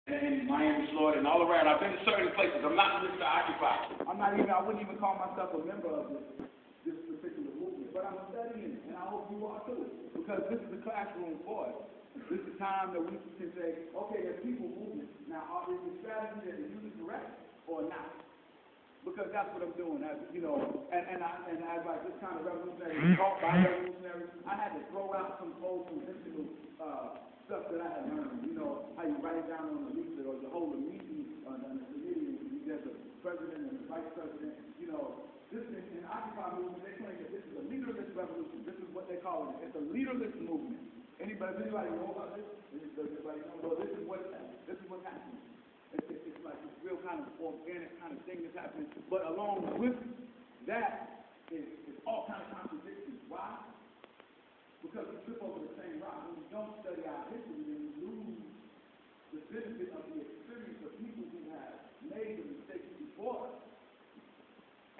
in Miami, Florida, and all around. I've been to certain places. I'm not Mr. Occupy. I wouldn't even call myself a member of this particular movement, but I'm studying it, and I hope you are too, because this is the classroom for us. This is the time that we can say, okay, there's people moving. Now, is the strategy that they're using correct or not? Because that's what I'm doing, as you know, and as like this kind of revolutionary talk by revolutionary, I had to throw out some old conventional stuff that I had learned. You know, how you write it down on the leaflet, or you hold a meeting on the committee, and there's a president and a vice president. You know, this in Occupy movement, they claim that this is a leaderless revolution. This is what they call it. It's a leaderless movement. Anybody know about this? Does anybody know? Well, this is what's happening. It's like this real kind of organic kind of thing that's happening. But along with that is all kind of contradictions. Why? Because we trip over the same rock. When we don't study our history, then we lose the benefit of the experience of people who have made the mistakes before us.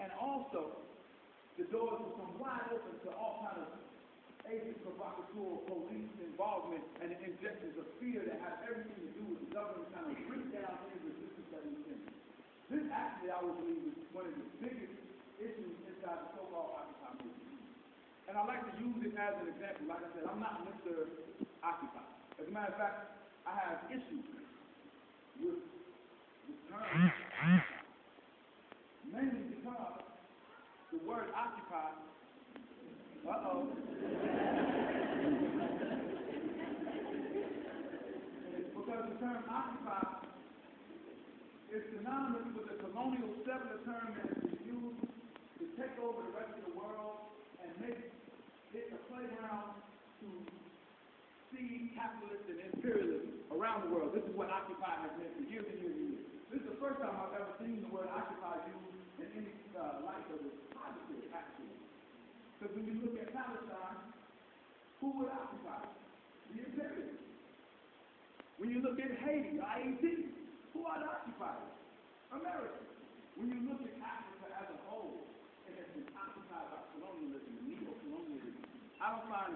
And also, the doors become wide open to all kind of agent provocateur, police involvement, and the injections of fear that have everything to do with the government kind of break down any resistance that we can. This actually, I would believe, is one of the biggest issues inside the so-called Occupy movement. And I like to use it as an example. Like I said, I'm not Mr. Occupy. As a matter of fact, I have issues with the term mainly because the word occupy, because the term occupy is synonymous with the colonial settler term that is used to take over the rest of the world and make it a playground to see capitalism and imperialism around the world. This is what occupy has meant for years and years and years. This is the first time I've ever seen the word occupy used in any light of the positive, actually. Because when you look at Palestine, who would occupy? The imperialists. When you look at Haiti, IET, who are the occupiers? America. When you look at Africa as a whole, it has been occupied by colonialism and neo-colonialism. I don't find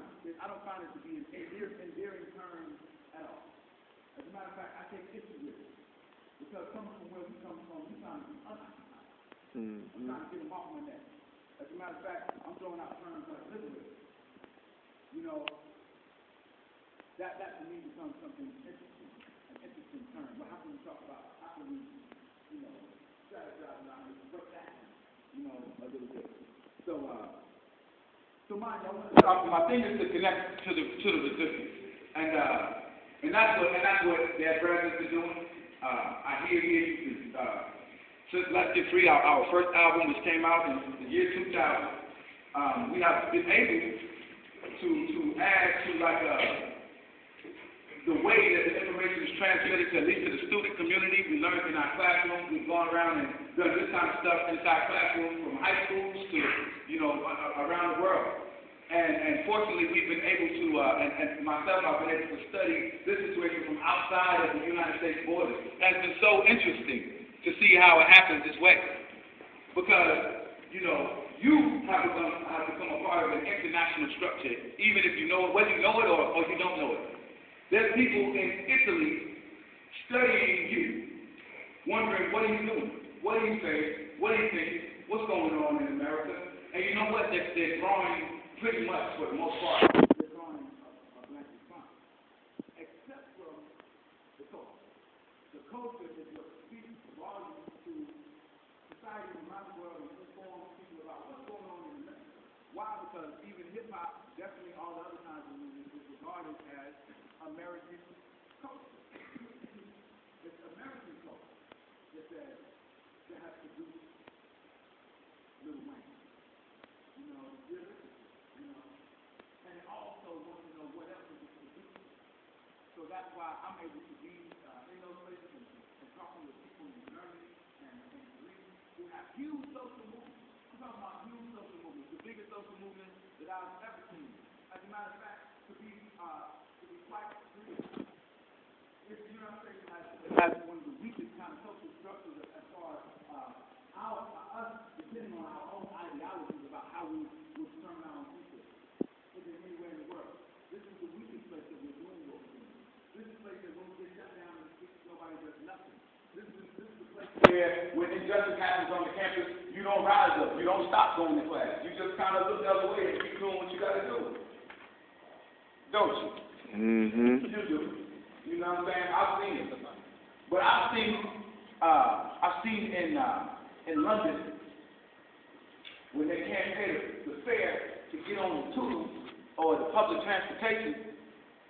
it to be an endearing term at all. As a matter of fact, I take issue with it. Because coming from where we come from, we're trying to be unoccupied. I'm trying to get them off my neck. As a matter of fact, I'm throwing out terms like liberalism. You know, that to me becomes something interesting, an interesting term. But how can we talk about, how can we, strategize around it, break that, a little bit. So my thing is to connect to the resistance. And that's what their brothers are doing. I hear you can since Let's Get Free, our first album, which came out in the year 2000, we have been able to add to the way that the information is transmitted to at least to the student community. We learned in our classrooms. We've gone around and done this kind of stuff inside classrooms from high schools to around the world. And fortunately, we've been able to, and myself, I've been able to study this situation from outside of the United States borders. And it's been so interesting to see how it happens this way. Because, you have become a part of an international structure, even if you know it, whether you know it or you don't know it. There's people in Italy studying you, wondering, what are you doing? What do you say? What do you think? What's going on in America? And you know what? They're drawing pretty much, for the most part, they're drawing a black response. Except from the culture. The culture is what speaks volumes to society around the world and informs people about what's going on in America. Why? Because even hip-hop, definitely all the other kinds of music, is regarded as American culture. It's American culture that has produced Lil Wayne. And it also wants to know what else is produced. So that's why I'm able to be in those places and talking with people in Germany and Greece who have huge social movements. I'm talking about huge social movements, the biggest social movement that I've ever seen. As a matter of fact, to be quite clear, if the United States has one of the weakest kind of social structures as far as us depending on our own ideologies about how we would determine our own future. Is there anywhere in the world? This is the weakest place that we're doing what we're doing. This is a place that when we get shut down in the streets, nobody does Where when injustice happens on the campus, you don't rise up, you don't stop going to class. You just kind of look the other way and keep doing what you got to do. Don't you? Mm-hmm. You do. You know what I'm saying? I've seen it. But I've seen in London when they can't pay the fare to get on the tube or the public transportation,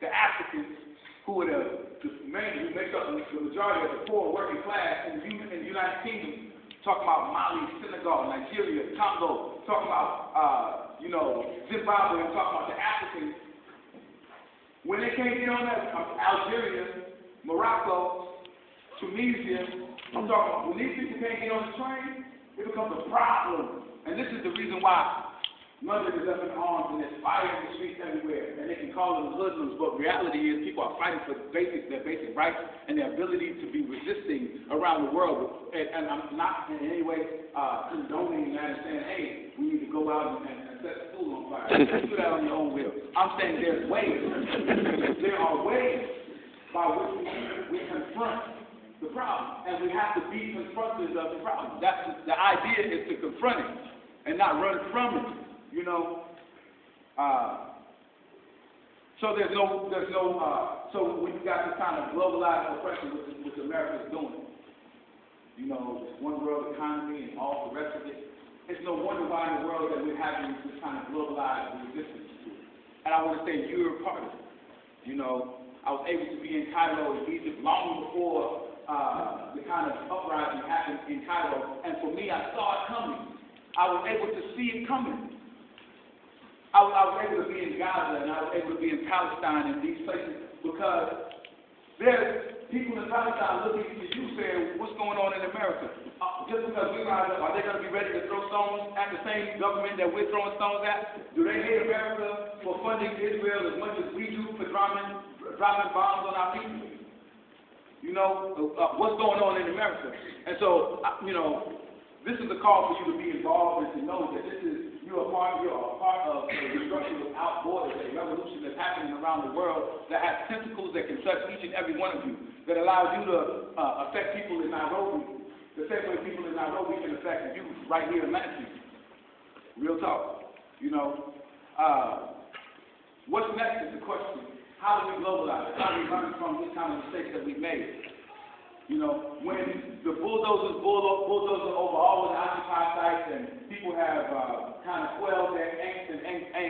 the Africans who are who make up the majority of the poor working class in the United Kingdom, talking about Mali, Senegal, Nigeria, Congo, talking about Zimbabwe, and talking about the Africans. When they can't get on that, Algeria, Morocco, Tunisia, I'm talking about when these people can't get on the train, it becomes a problem. And this is the reason why London is up in arms and there's fire in the streets everywhere, and they can call them hoodlums, but reality is people are fighting for their basic rights and their ability to be resisting around the world. And I'm not in any way condoning that and saying, hey, we need to go out and set the school on fire. Do that on your own will. I'm saying there's ways. There are ways by which we confront the problem, and we have to be confronters of the problem. That's the idea, is to confront it and not run from it. You know, so so we've got this kind of globalized oppression which America is doing. You know, this one world economy and all the rest of it. It's no wonder why in the world that we're having this kind of globalized resistance to it. And I want to say you're a part of it. You know, I was able to be in Cairo, in Egypt, long before the kind of uprising happened in Cairo. And for me, I saw it coming. I was able to see it coming. I was able to be in Gaza, and I was able to be in Palestine and these places because there's people in Palestine looking to you saying, what's going on in America? Just because we rise up, are they going to be ready to throw stones at the same government that we're throwing stones at? Do they hate America for funding Israel as much as we do for dropping bombs on our people? You know, what's going on in America? And so, this is a call for you to be involved and to know that you're a part of a destruction without borders, a revolution that's happening around the world that has tentacles that can touch each and every one of you, that allows you to affect people in Nairobi, the same way people in Nairobi can affect you right here in Lansing. Real talk. What's next is the question. How do we globalize it? How do we learn from this kind of mistakes that we've made? When the bulldozers bulldozer over all of the occupied sites and people have kind of quelled their angst and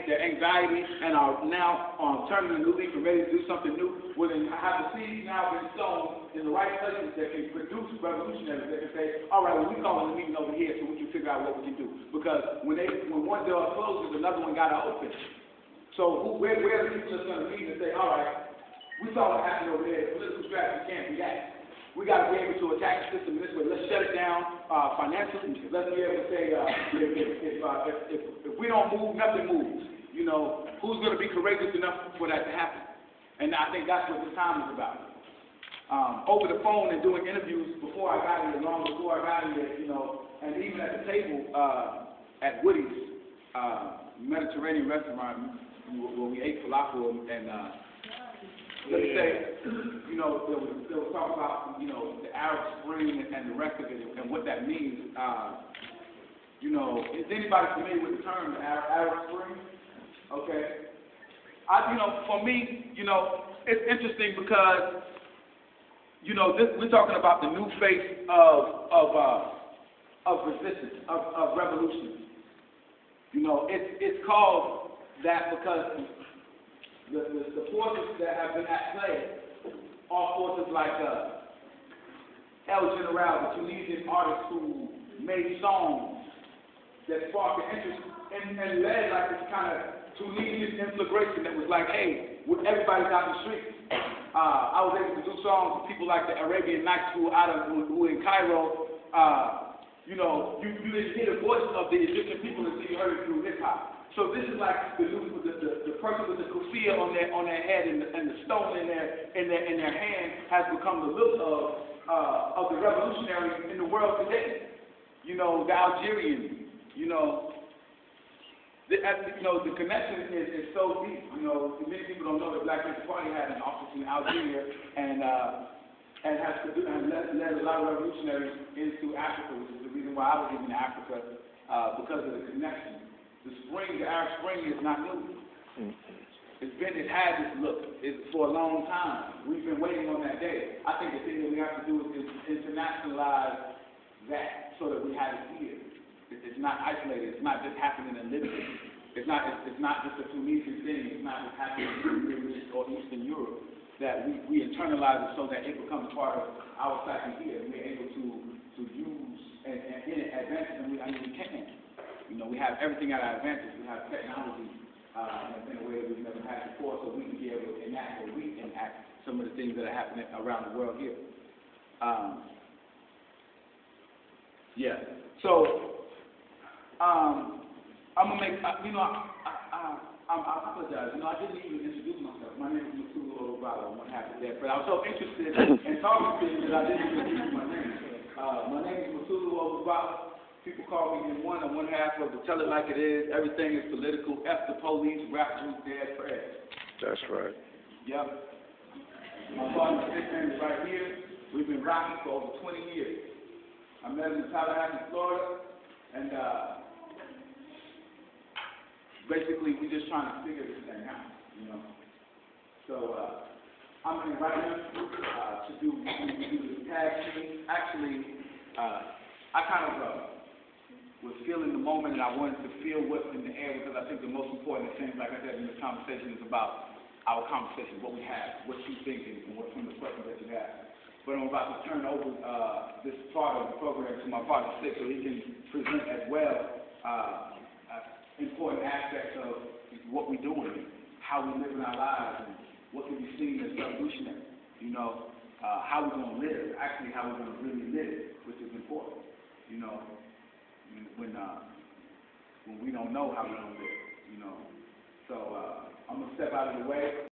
their anxiety and are now turning a new leaf and ready to do something new, well then have the seeds now been sown in the right places that can produce revolutionaries that can say, all right, well, we're calling the meeting over here so we can figure out what we can do. Because when one door closes, another one got to open. So where are the people that's going to meet and say, all right, we saw what happened over there, the political strategy can't be that. We got to be able to attack the system this way. Let's shut it down financially. Let's be able to say, if we don't move, nothing moves. Who's going to be courageous enough for that to happen? And I think that's what this time is about. Over the phone and doing interviews before I got here, long before I got here, and even at the table at Woody's Mediterranean restaurant where we ate falafel and let me say, there was talk about, the Arab Spring and the rest of it and what that means. Is anybody familiar with the term, the Arab Spring? Okay. For me, it's interesting because, we're talking about the new face of resistance, of revolution. It's called that because the forces that have been at play are forces like El General, the Tunisian artist who made songs that sparked the interest and led like this kind of Tunisian inflagration that was like, hey, everybody's out in the streets. I was able to do songs with people like the Arabian Nights who were in Cairo. You didn't hear the voice of the Egyptian people until you heard it through hip hop. So this is like the person with the kufiya on their head and the stone in their hand has become the look of the revolutionary in the world today. The Algerian. The connection is so deep. Many people don't know that Black Panther Party had an office in Algeria, and and has produced and led a lot of revolutionaries into Africa, which is the reason why I was even in Africa, because of the connection. The Arab Spring is not new. It had this look for a long time. We've been waiting on that day. I think the thing that we have to do is internationalize that so that we have it here. It's not isolated. It's not just happening in Libya. It's not just a Tunisian thing. It's not just happening in Middle East or Eastern Europe. That we internalize it so that it becomes part of our psyche here. We're able to use and in it advances, and we can. You know, we have everything at our advantage. We have technology in a way that we've never had before, so we can be able to enact or reenact some of the things that are happening around the world here. Yeah. So I'm gonna make. I apologize. You know, I didn't even introduce myself. My name is MSU, and what happened there. But I was so interested in talking to you that I didn't even introduce my name. My name is MSU. People call me in one half of the Tell It Like It Is. Everything is political. F the police. Rap Juice, Dead Prez. That's right. Yep. My partner is right here. We've been rocking for over 20 years. I met him in Tallahassee, Florida, and basically we're just trying to figure this thing out, you know. So I'm inviting him to do the tag team. Actually, I kind of was feeling the moment, and I wanted to feel what's in the air because I think the most important thing, like I said in this conversation, is about our conversation, what we have, what you're thinking, and what some of the questions that you have. But I'm about to turn over this part of the program to my partner Slick so he can present as well important aspects of what we're doing, how we live in our lives, and what can be seen as revolutionary. You know, how we're going to live, actually how we're going to really live, which is important. You know, when we don't know how we're going to live. You know, so I'm gonna step out of the way.